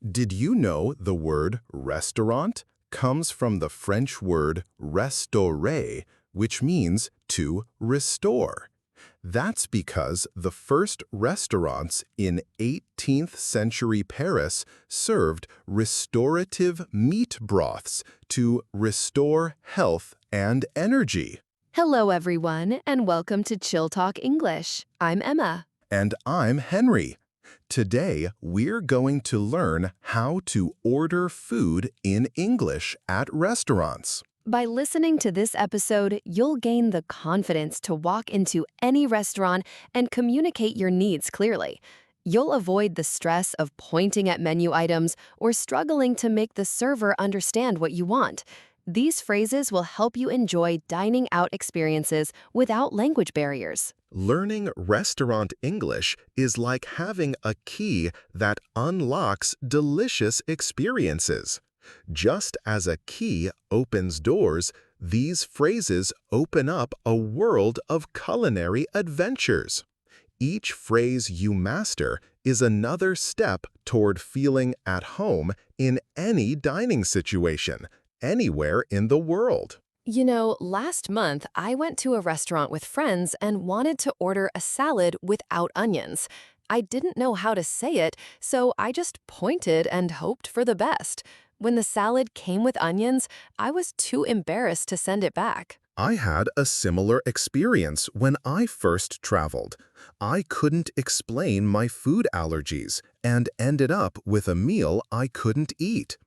Did you know the word restaurant comes from the French word restaurer, which means to restore? That's because the first restaurants in 18th century Paris served restorative meat broths to restore health and energy. Hello, everyone, and welcome to ChillTalk English. I'm Emma. And I'm Henry. Today, we're going to learn how to order food in English at restaurants. By listening to this episode, you'll gain the confidence to walk into any restaurant and communicate your needs clearly. You'll avoid the stress of pointing at menu items or struggling to make the server understand what you want. These phrases will help you enjoy dining out experiences without language barriers. Learning restaurant English is like having a key that unlocks delicious experiences. Just as a key opens doors, these phrases open up a world of culinary adventures. Each phrase you master is another step toward feeling at home in any dining situation, anywhere in the world. You know, last month I went to a restaurant with friends and wanted to order a salad without onions. I didn't know how to say it, so I just pointed and hoped for the best. When the salad came with onions, I was too embarrassed to send it back. I had a similar experience when I first traveled. I couldn't explain my food allergies and ended up with a meal I couldn't eat.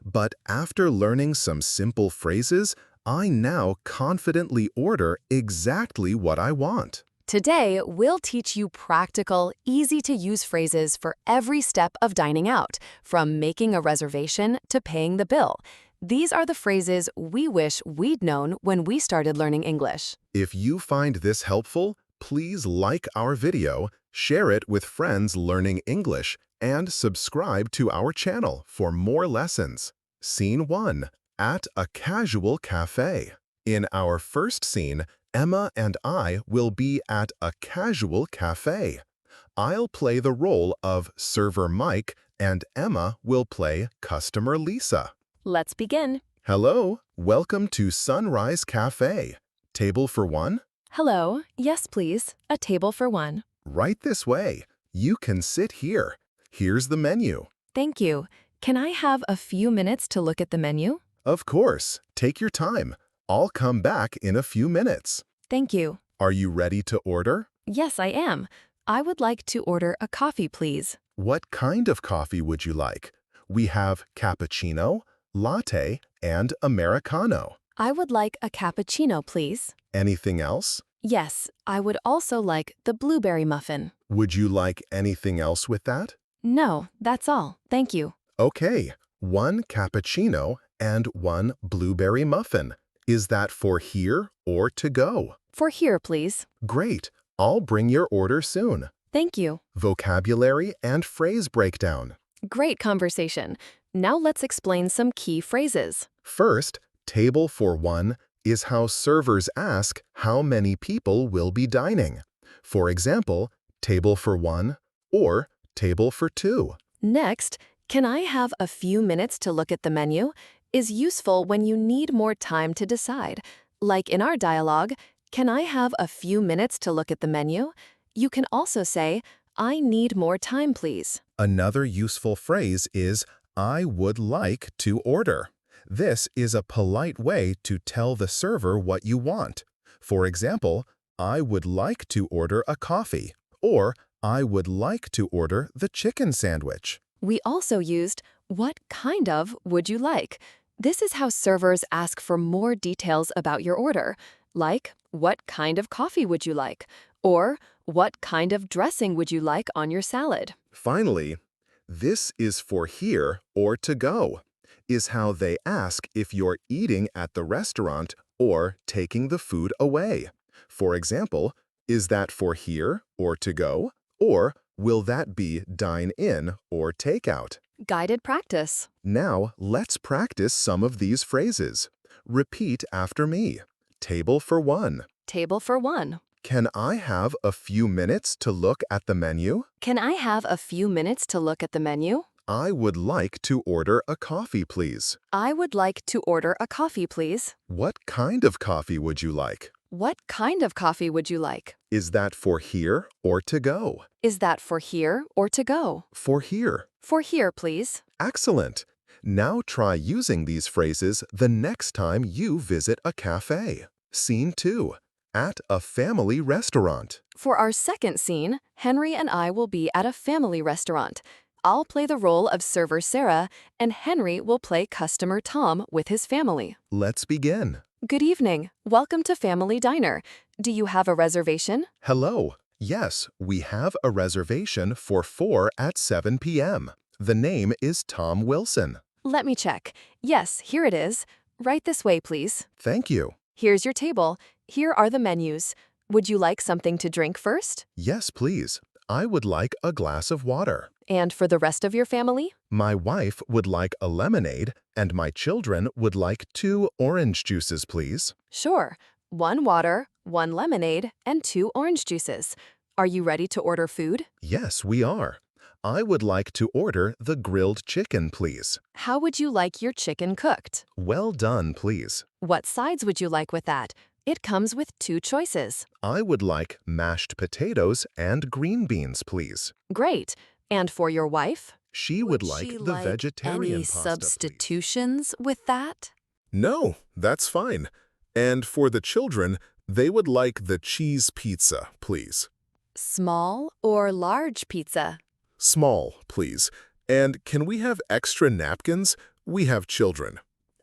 But after learning some simple phrases, I now confidently order exactly what I want. Today, we'll teach you practical, easy-to-use phrases for every step of dining out, from making a reservation to paying the bill. These are the phrases we wish we'd known when we started learning English. If you find this helpful, please like our video, share it with friends learning English, and subscribe to our channel for more lessons. Scene 1. At a casual cafe. In our first scene, Emma and I will be at a casual cafe. I'll play the role of server Mike, and Emma will play customer Lisa. Let's begin. Hello, welcome to Sunrise Cafe. Table for one? Hello. Yes, please. A table for one. Right this way. You can sit here. Here's the menu. Thank you. Can I have a few minutes to look at the menu? Of course, take your time. I'll come back in a few minutes. Thank you. Are you ready to order? Yes, I am. I would like to order a coffee, please. What kind of coffee would you like? We have cappuccino, latte, and Americano. I would like a cappuccino, please. Anything else? Yes, I would also like the blueberry muffin. Would you like anything else with that? No, that's all. Thank you. Okay, one cappuccino and one blueberry muffin. Is that for here or to go? For here, please. Great. I'll bring your order soon. Thank you. Vocabulary and phrase breakdown. Great conversation. Now let's explain some key phrases. First, table for one is how servers ask how many people will be dining. For example, table for one or table for two. Next, can I have a few minutes to look at the menu? Is useful when you need more time to decide. Like in our dialogue, can I have a few minutes to look at the menu? You can also say, I need more time, please. Another useful phrase is, I would like to order. This is a polite way to tell the server what you want. For example, I would like to order a coffee, or I would like to order the chicken sandwich. We also used, what kind of would you like? This is how servers ask for more details about your order, like, what kind of coffee would you like? Or, what kind of dressing would you like on your salad? Finally, this is for here or to go, is how they ask if you're eating at the restaurant or taking the food away. For example, is that for here or to go? Or will that be dine in or takeout? Guided practice. Now, let's practice some of these phrases. Repeat after me. Table for one. Table for one. Can I have a few minutes to look at the menu? Can I have a few minutes to look at the menu? I would like to order a coffee, please. I would like to order a coffee, please. What kind of coffee would you like? What kind of coffee would you like? Is that for here or to go? Is that for here or to go? For here. For here, please. Excellent. Now try using these phrases the next time you visit a cafe. Scene 2. At a family restaurant. For our second scene, Henry and I will be at a family restaurant. I'll play the role of server Sarah, and Henry will play customer Tom with his family. Let's begin. Good evening. Welcome to Family Diner. Do you have a reservation? Hello. Yes, we have a reservation for 4 at 7 p.m. The name is Tom Wilson. Let me check. Yes, here it is. Right this way, please. Thank you. Here's your table. Here are the menus. Would you like something to drink first? Yes, please. I would like a glass of water. And for the rest of your family? My wife would like a lemonade, and my children would like 2 orange juices, please. Sure. 1 water, 1 lemonade, and 2 orange juices. Are you ready to order food? Yes, we are. I would like to order the grilled chicken, please. How would you like your chicken cooked? Well done, please. What sides would you like with that? It comes with 2 choices. I would like mashed potatoes and green beans, please. Great. And for your wife? She would like the vegetarian any pasta, please. substitutions with that? No, that's fine. And for the children, they would like the cheese pizza, please. Small or large pizza? Small, please. And can we have extra napkins? We have children.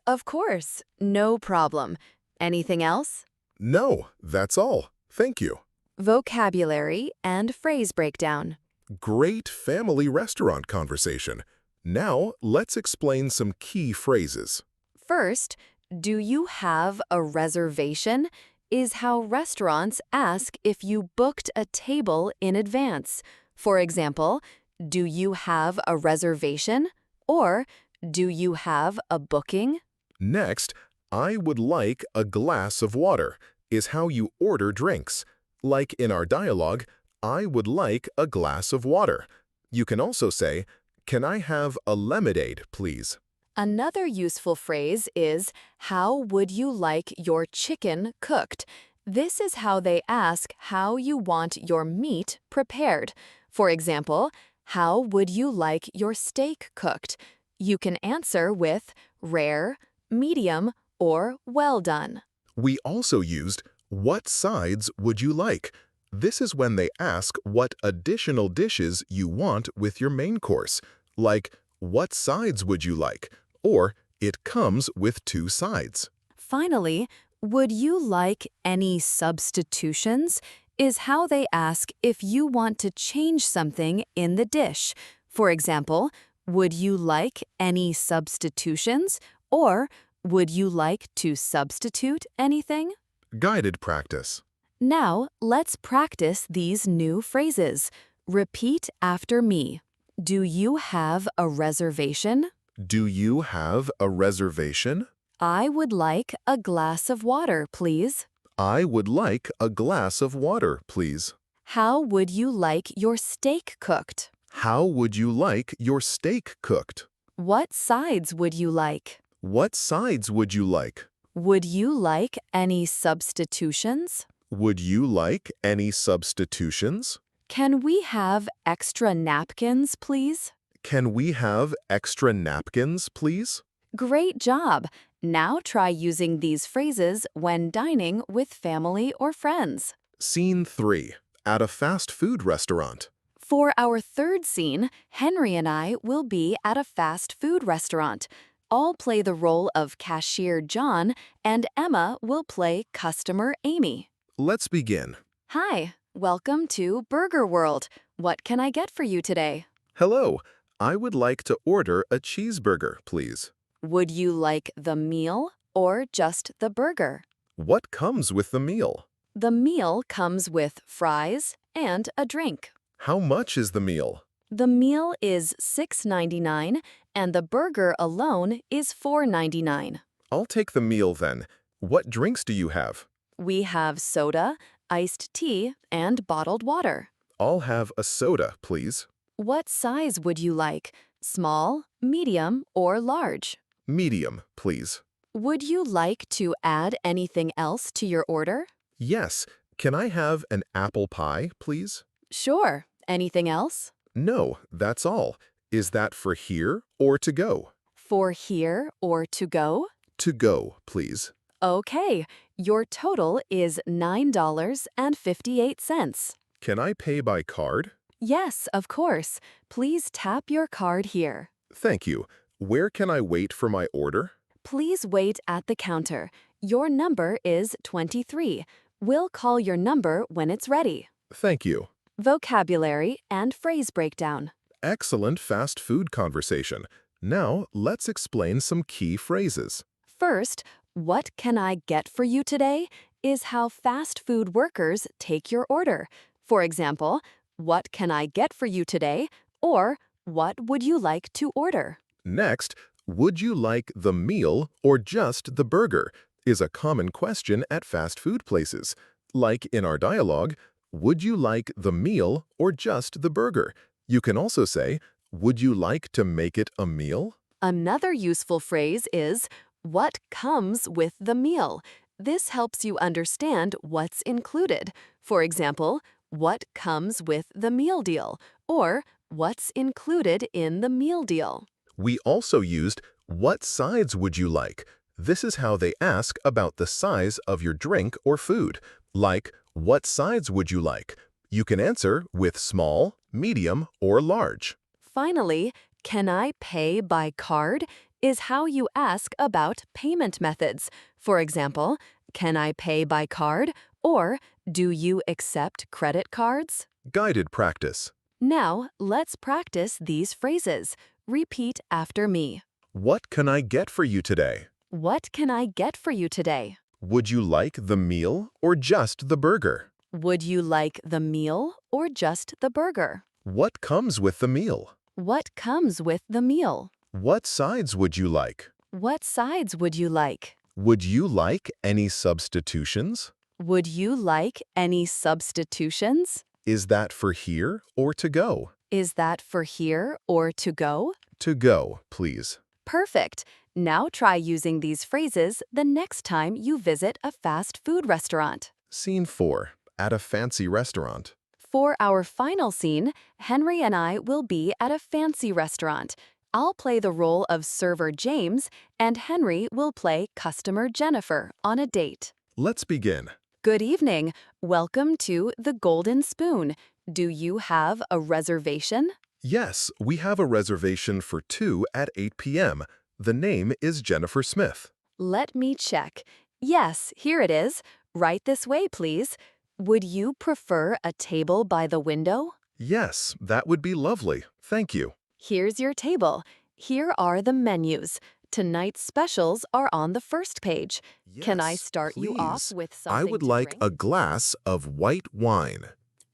Of course. No problem. Anything else? No, that's all. Thank you. Vocabulary and phrase breakdown. Great family restaurant conversation. Now, let's explain some key phrases. First, do you have a reservation? Is how restaurants ask if you booked a table in advance. For example, do you have a reservation? Or, do you have a booking? Next, I would like a glass of water is how you order drinks. Like in our dialogue, I would like a glass of water. You can also say, can I have a lemonade, please? Another useful phrase is, how would you like your chicken cooked? This is how they ask how you want your meat prepared. For example, how would you like your steak cooked? You can answer with rare, medium, or well done. We also used, what sides would you like? This is when they ask what additional dishes you want with your main course, like, what sides would you like? Or, it comes with 2 sides. Finally, would you like any substitutions? Is how they ask if you want to change something in the dish. For example, would you like any substitutions? Or, would you like to substitute anything? Guided practice. Now, let's practice these new phrases. Repeat after me. Do you have a reservation? Do you have a reservation? I would like a glass of water, please. I would like a glass of water, please. How would you like your steak cooked? How would you like your steak cooked? What sides would you like? What sides would you like? Would you like any substitutions? Would you like any substitutions? Can we have extra napkins, please? Can we have extra napkins, please? Great job! Now try using these phrases when dining with family or friends. Scene 3. At a fast food restaurant. For our third scene, Henry and I will be at a fast food restaurant. I'll play the role of cashier John, and Emma will play customer Amy. Let's begin. Hi, welcome to Burger World. What can I get for you today? Hello, I would like to order a cheeseburger, please. Would you like the meal or just the burger? What comes with the meal? The meal comes with fries and a drink. How much is the meal? The meal is $6.99 and the burger alone is $4.99. I'll take the meal then. What drinks do you have? We have soda, iced tea, and bottled water. I'll have a soda, please. What size would you like? Small, medium, or large? Medium, please. Would you like to add anything else to your order? Yes, can I have an apple pie, please? Sure. Anything else? No, that's all. Is that for here or to go? For here or to go? To go, please. Okay, your total is $9.58. Can I pay by card? Yes, of course. Please tap your card here. Thank you. Where can I wait for my order? Please wait at the counter. Your number is 23. We'll call your number when it's ready. Thank you. Vocabulary and phrase breakdown. Excellent fast food conversation. Now, let's explain some key phrases. First, what can I get for you today is how fast food workers take your order. For example, what can I get for you today? Or what would you like to order? Next, would you like the meal or just the burger? Is a common question at fast food places. Like in our dialogue, would you like the meal or just the burger? You can also say, would you like to make it a meal? Another useful phrase is, what comes with the meal? This helps you understand what's included. For example, what comes with the meal deal? Or what's included in the meal deal? We also used, what sides would you like? This is how they ask about the size of your drink or food. Like, what sides would you like? You can answer with small, medium, or large. Finally, can I pay by card is how you ask about payment methods. For example, can I pay by card? Or do you accept credit cards? Guided practice. Now, let's practice these phrases. Repeat after me. What can I get for you today? What can I get for you today? Would you like the meal or just the burger? Would you like the meal or just the burger? What comes with the meal? What comes with the meal? What sides would you like? What sides would you like? Would you like any substitutions? Would you like any substitutions? Is that for here or to go? Is that for here or to go? To go, please. Perfect. Now try using these phrases the next time you visit a fast food restaurant. Scene 4. At a fancy restaurant. For our final scene, Henry and I will be at a fancy restaurant. I'll play the role of server James, and Henry will play customer Jennifer on a date. Let's begin. Good evening. Welcome to the Golden Spoon. Do you have a reservation? Yes, we have a reservation for 2 at 8 p.m. The name is Jennifer Smith. Let me check. Yes, here it is. Right this way, please. Would you prefer a table by the window? Yes, that would be lovely. Thank you. Here's your table. Here are the menus. Tonight's specials are on the first page. Can I Yes, start you off please. with something I would to like drink? a glass of white wine.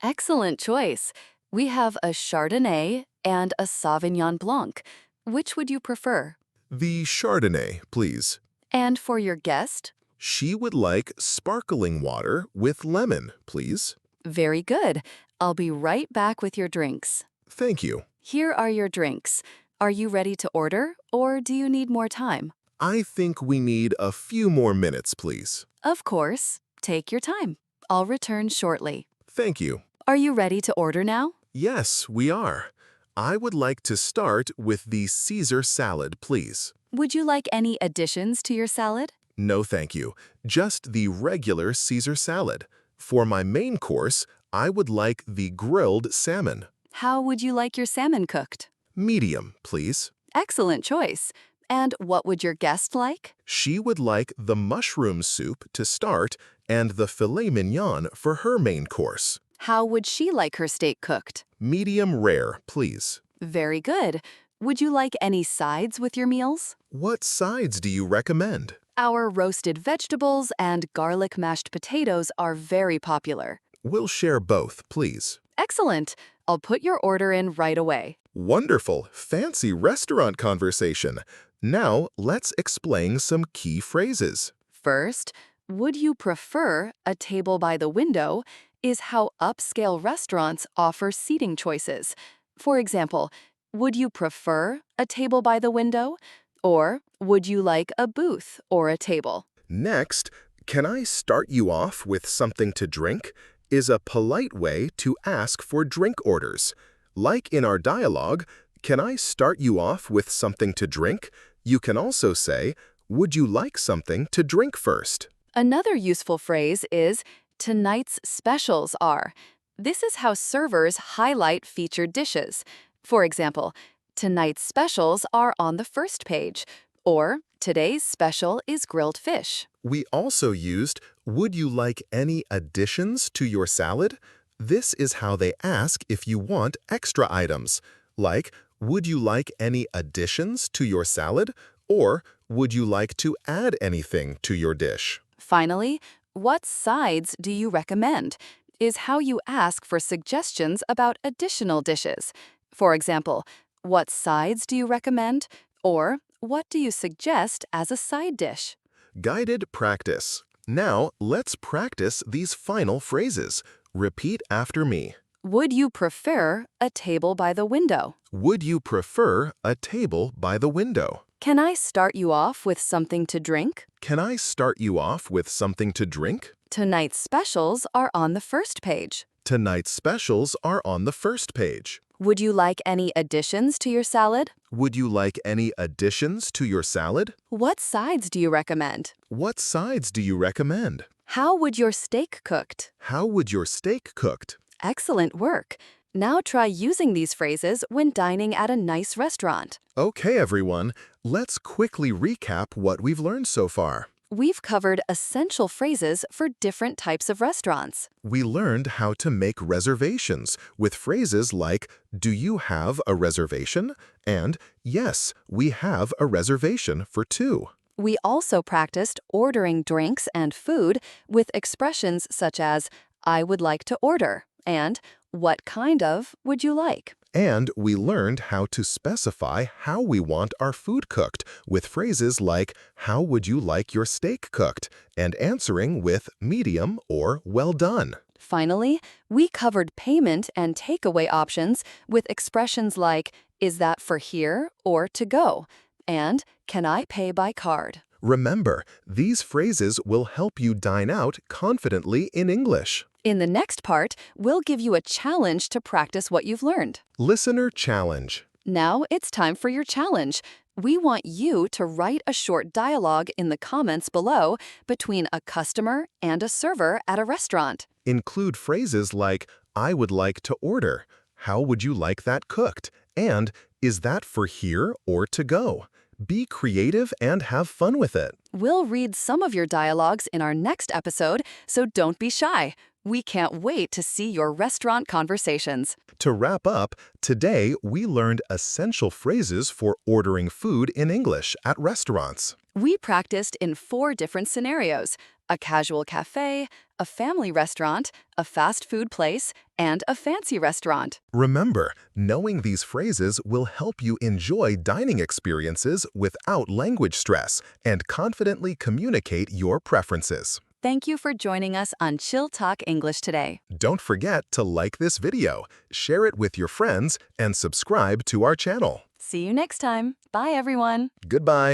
Excellent choice. We have a Chardonnay and a Sauvignon Blanc. Which would you prefer? The Chardonnay, please. And for your guest? She would like sparkling water with lemon, please. Very good. I'll be right back with your drinks. Thank you. Here are your drinks. Are you ready to order, or do you need more time? I think we need a few more minutes, please. Of course. Take your time. I'll return shortly. Thank you. Are you ready to order now? Yes, we are. I would like to start with the Caesar salad, please. Would you like any additions to your salad? No, thank you. Just the regular Caesar salad. For my main course, I would like the grilled salmon. How would you like your salmon cooked? Medium, please. Excellent choice. And what would your guest like? She would like the mushroom soup to start and the filet mignon for her main course. How would she like her steak cooked? Medium rare, please. Very good. Would you like any sides with your meals? What sides do you recommend? Our roasted vegetables and garlic mashed potatoes are very popular. We'll share both, please. Excellent. I'll put your order in right away. Wonderful, fancy restaurant conversation. Now, let's explain some key phrases. First, would you prefer a table by the window is how upscale restaurants offer seating choices. For example, Would you prefer a table by the window? Or would you like a booth or a table? Next, can I start you off with something to drink? Is a polite way to ask for drink orders. Like in our dialogue, can I start you off with something to drink? You can also say, would you like something to drink first? Another useful phrase is, tonight's specials are. This is how servers highlight featured dishes. For example, tonight's specials are on the first page, or today's special is grilled fish. We also used, would you like any additions to your salad? This is how they ask if you want extra items, like, would you like any additions to your salad? Or, would you like to add anything to your dish? Finally, what sides do you recommend? Is how you ask for suggestions about additional dishes. For example, what sides do you recommend? Or what do you suggest as a side dish? Guided practice. Now, let's practice these final phrases. Repeat after me. Would you prefer a table by the window? Would you prefer a table by the window? Can I start you off with something to drink? Can I start you off with something to drink? Tonight's specials are on the first page. Tonight's specials are on the first page. Would you like any additions to your salad? Would you like any additions to your salad? What sides do you recommend? What sides do you recommend? How would your steak cooked? How would your steak cooked? Excellent work. Now try using these phrases when dining at a nice restaurant. Okay, everyone, let's quickly recap what we've learned so far. We've covered essential phrases for different types of restaurants. We learned how to make reservations with phrases like, do you have a reservation? And, yes, we have a reservation for two. We also practiced ordering drinks and food with expressions such as, I would like to order, and what kind of would you like? And we learned how to specify how we want our food cooked with phrases like, how would you like your steak cooked? And answering with medium or well done. Finally, we covered payment and takeaway options with expressions like, is that for here or to go? And can I pay by card? Remember, these phrases will help you dine out confidently in English. In the next part, we'll give you a challenge to practice what you've learned. Listener challenge. Now it's time for your challenge. We want you to write a short dialogue in the comments below between a customer and a server at a restaurant. Include phrases like, I would like to order, how would you like that cooked, and is that for here or to go? Be creative and have fun with it. We'll read some of your dialogues in our next episode, so don't be shy. We can't wait to see your restaurant conversations. To wrap up, today we learned essential phrases for ordering food in English at restaurants. We practiced in 4 different scenarios: a casual cafe, a family restaurant, a fast food place, and a fancy restaurant. Remember, knowing these phrases will help you enjoy dining experiences without language stress and confidently communicate your preferences. Thank you for joining us on ChillTalk English today. Don't forget to like this video, share it with your friends, and subscribe to our channel. See you next time. Bye, everyone. Goodbye.